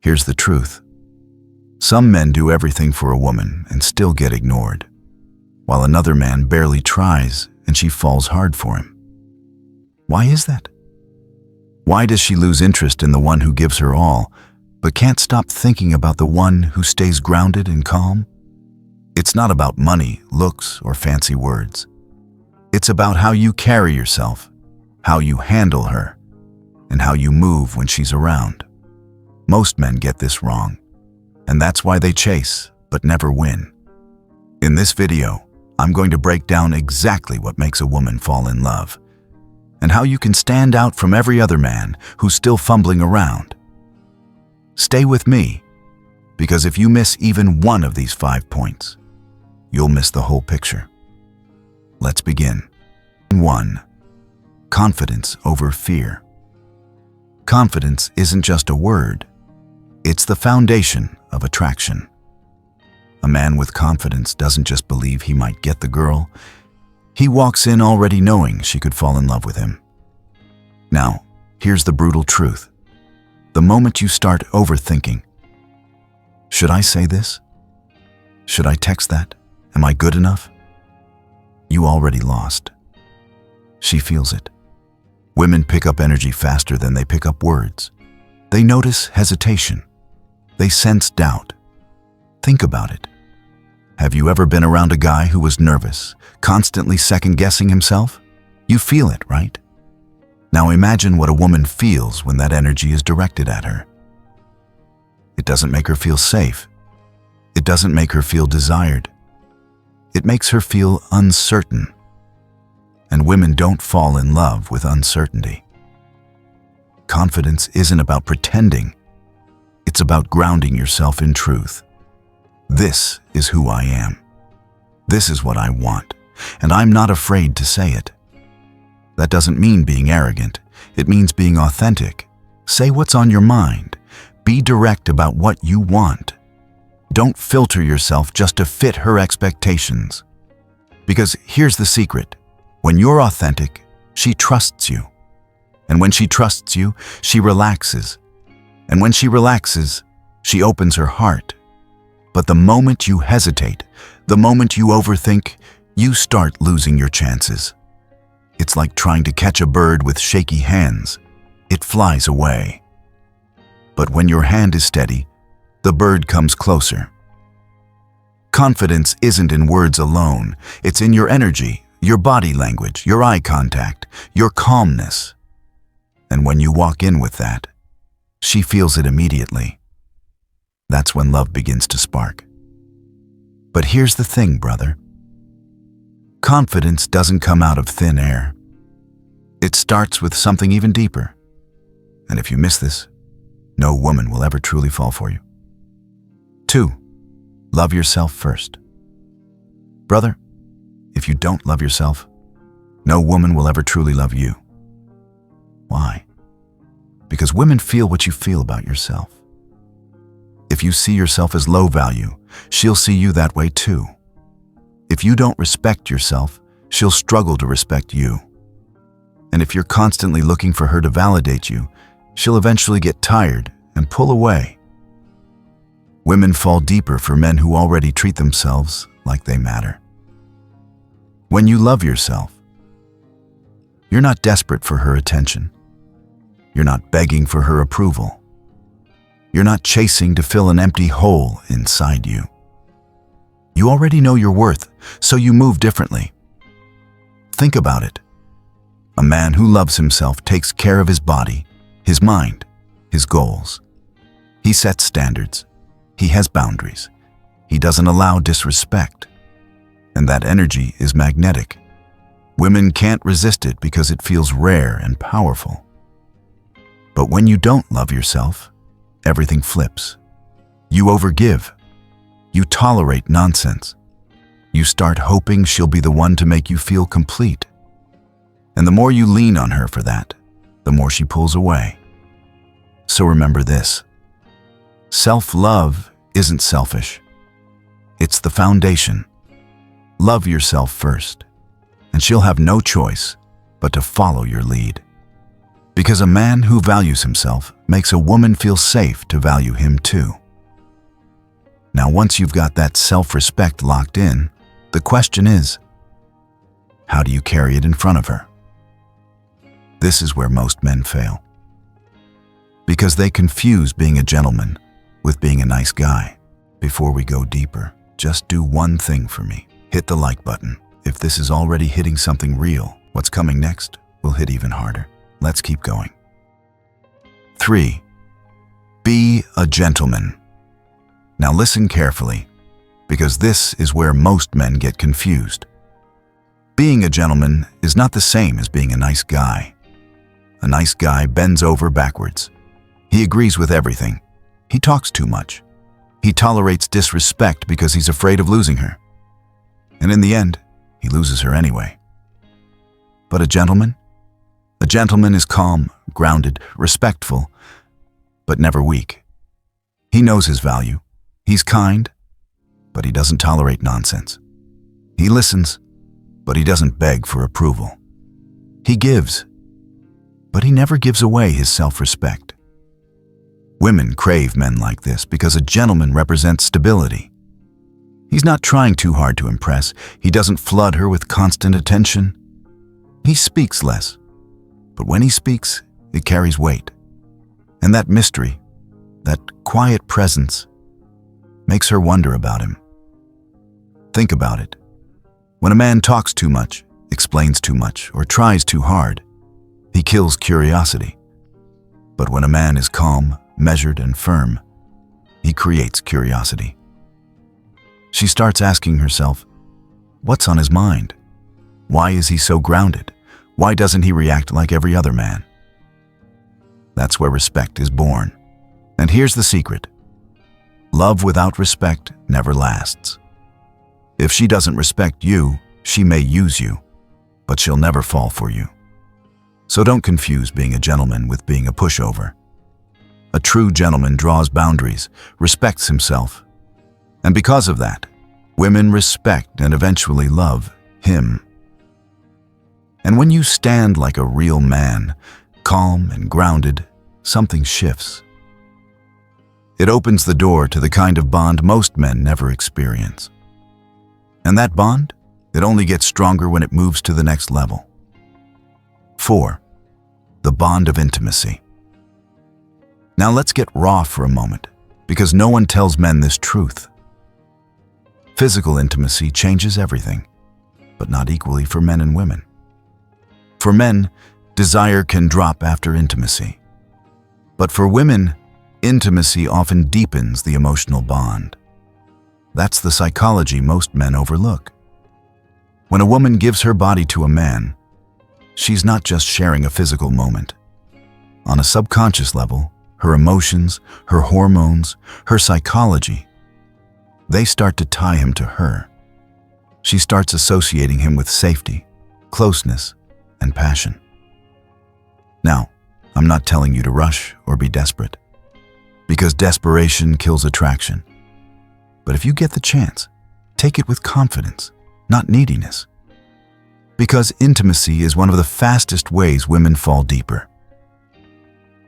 Here's the truth. Some men do everything for a woman and still get ignored, while another man barely tries and she falls hard for him. Why is that? Why does she lose interest in the one who gives her all, but can't stop thinking about the one who stays grounded and calm? It's not about money, looks, or fancy words. It's about how you carry yourself, how you handle her, and how you move when she's around. Most men get this wrong, and that's why they chase but never win. In this video, I'm going to break down exactly what makes a woman fall in love, and how you can stand out from every other man who's still fumbling around. Stay with me, because if you miss even one of these 5 points, you'll miss the whole picture. Let's begin. 1. Confidence over fear. Confidence isn't just a word. It's the foundation of attraction. A man with confidence doesn't just believe he might get the girl. He walks in already knowing she could fall in love with him. Now, here's the brutal truth. The moment you start overthinking, should I say this? Should I text that? Am I good enough? You already lost. She feels it. Women pick up energy faster than they pick up words. They notice hesitation. They sense doubt. Think about it. Have you ever been around a guy who was nervous, constantly second-guessing himself? You feel it, right? Now imagine what a woman feels when that energy is directed at her. It doesn't make her feel safe. It doesn't make her feel desired. It makes her feel uncertain. And women don't fall in love with uncertainty. Confidence isn't about pretending. It's about grounding yourself in truth. This is who I am. This is what I want, and I'm not afraid to say it. That doesn't mean being arrogant. It means being authentic. Say what's on your mind. Be direct about what you want. Don't filter yourself just to fit her expectations. Because here's the secret. When you're authentic, she trusts you. And when she trusts you, she relaxes. And when she relaxes, she opens her heart. But the moment you hesitate, the moment you overthink, you start losing your chances. It's like trying to catch a bird with shaky hands. It flies away. But when your hand is steady, the bird comes closer. Confidence isn't in words alone. It's in your energy, your body language, your eye contact, your calmness. And when you walk in with that, she feels it immediately. That's when love begins to spark. But here's the thing, brother. Confidence doesn't come out of thin air. It starts with something even deeper. And if you miss this, no woman will ever truly fall for you. 2. Love yourself first. Brother, if you don't love yourself, no woman will ever truly love you. Why? Because women feel what you feel about yourself. If you see yourself as low value, she'll see you that way too. If you don't respect yourself, she'll struggle to respect you. And if you're constantly looking for her to validate you, she'll eventually get tired and pull away. Women fall deeper for men who already treat themselves like they matter. When you love yourself, you're not desperate for her attention. You're not begging for her approval. You're not chasing to fill an empty hole inside you. You already know your worth, so you move differently. Think about it. A man who loves himself takes care of his body, his mind, his goals. He sets standards. He has boundaries. He doesn't allow disrespect. And that energy is magnetic. Women can't resist it because it feels rare and powerful. But when you don't love yourself, everything flips. You overgive. You tolerate nonsense. You start hoping she'll be the one to make you feel complete. And the more you lean on her for that, the more she pulls away. So remember this. Self-love isn't selfish. It's the foundation. Love yourself first, and she'll have no choice but to follow your lead. Because a man who values himself makes a woman feel safe to value him too. Now, once you've got that self-respect locked in, the question is, how do you carry it in front of her? This is where most men fail. Because they confuse being a gentleman with being a nice guy. Before we go deeper, just do one thing for me. Hit the like button. If this is already hitting something real, what's coming next will hit even harder. Let's keep going. 3. Be a gentleman. Now listen carefully, because this is where most men get confused. Being a gentleman is not the same as being a nice guy. A nice guy bends over backwards. He agrees with everything. He talks too much. He tolerates disrespect because he's afraid of losing her. And in the end, he loses her anyway. But a gentleman? A gentleman is calm, grounded, respectful, but never weak. He knows his value. He's kind, but he doesn't tolerate nonsense. He listens, but he doesn't beg for approval. He gives, but he never gives away his self-respect. Women crave men like this because a gentleman represents stability. He's not trying too hard to impress. He doesn't flood her with constant attention. He speaks less, but when he speaks, it carries weight. And that mystery, that quiet presence, makes her wonder about him. Think about it. When a man talks too much, explains too much, or tries too hard, he kills curiosity. But when a man is calm, measured, and firm, he creates curiosity. She starts asking herself, what's on his mind? Why is he so grounded? Why doesn't he react like every other man? That's where respect is born. And here's the secret. Love without respect never lasts. If she doesn't respect you, she may use you, but she'll never fall for you. So don't confuse being a gentleman with being a pushover. A true gentleman draws boundaries, respects himself, and because of that, women respect and eventually love him. And when you stand like a real man, calm and grounded, something shifts. It opens the door to the kind of bond most men never experience. And that bond, it only gets stronger when it moves to the next level. 4. The bond of intimacy. Now let's get raw for a moment, because no one tells men this truth. Physical intimacy changes everything, but not equally for men and women. For men, desire can drop after intimacy. But for women, intimacy often deepens the emotional bond. That's the psychology most men overlook. When a woman gives her body to a man, she's not just sharing a physical moment. On a subconscious level, her emotions, her hormones, her psychology, they start to tie him to her. She starts associating him with safety, closeness, and passion. Now, I'm not telling you to rush or be desperate, because desperation kills attraction. But if you get the chance, take it with confidence, not neediness. Because intimacy is one of the fastest ways women fall deeper.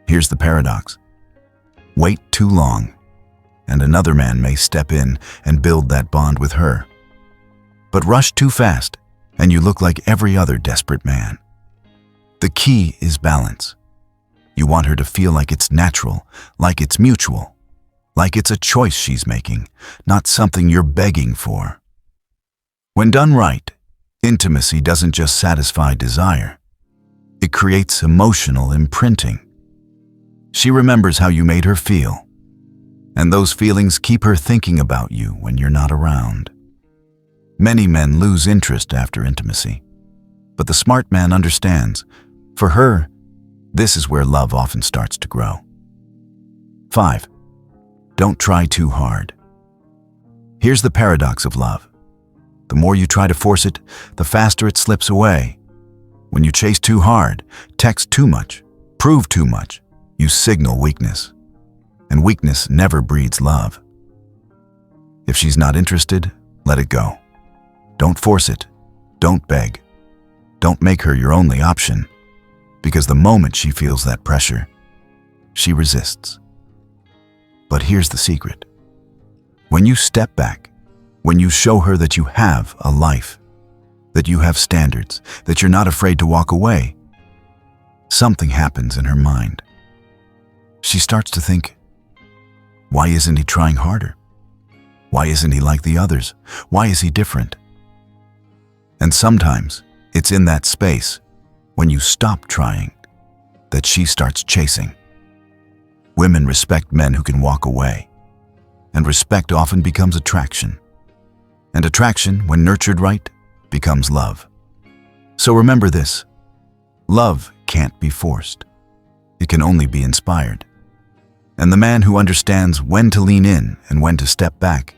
Here's the paradox. Wait too long, and another man may step in and build that bond with her. But rush too fast, and you look like every other desperate man. The key is balance. You want her to feel like it's natural, like it's mutual, like it's a choice she's making, not something you're begging for. When done right, intimacy doesn't just satisfy desire. It creates emotional imprinting. She remembers how you made her feel, and those feelings keep her thinking about you when you're not around. Many men lose interest after intimacy, but the smart man understands. For her, this is where love often starts to grow. 5. Don't try too hard. Here's the paradox of love. The more you try to force it, the faster it slips away. When you chase too hard, text too much, prove too much, you signal weakness. And weakness never breeds love. If she's not interested, let it go. Don't force it. Don't beg. Don't make her your only option. because the moment she feels that pressure, she resists. But here's the secret. When you step back, when you show her that you have a life, that you have standards, that you're not afraid to walk away, something happens in her mind. She starts to think, why isn't he trying harder? Why isn't he like the others? Why is he different? And sometimes it's in that space, when you stop trying, that she starts chasing. Women respect men who can walk away, and respect often becomes attraction. And attraction, when nurtured right, becomes love. So remember this: love can't be forced. It can only be inspired. And the man who understands when to lean in and when to step back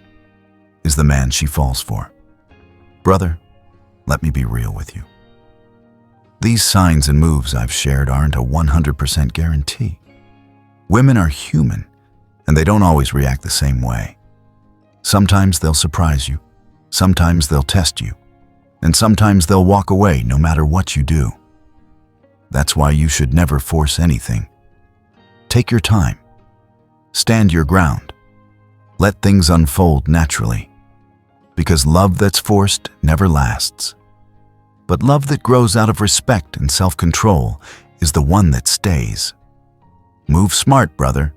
is the man she falls for. Brother, let me be real with you. These signs and moves I've shared aren't a 100% guarantee. Women are human, and they don't always react the same way. Sometimes they'll surprise you, sometimes they'll test you, and sometimes they'll walk away no matter what you do. That's why you should never force anything. Take your time. Stand your ground. Let things unfold naturally. Because love that's forced never lasts. But love that grows out of respect and self-control is the one that stays. Move smart, brother.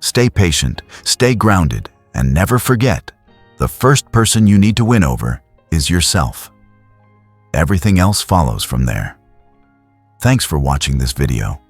Stay patient, stay grounded, and never forget, the first person you need to win over is yourself. Everything else follows from there. Thanks for watching this video.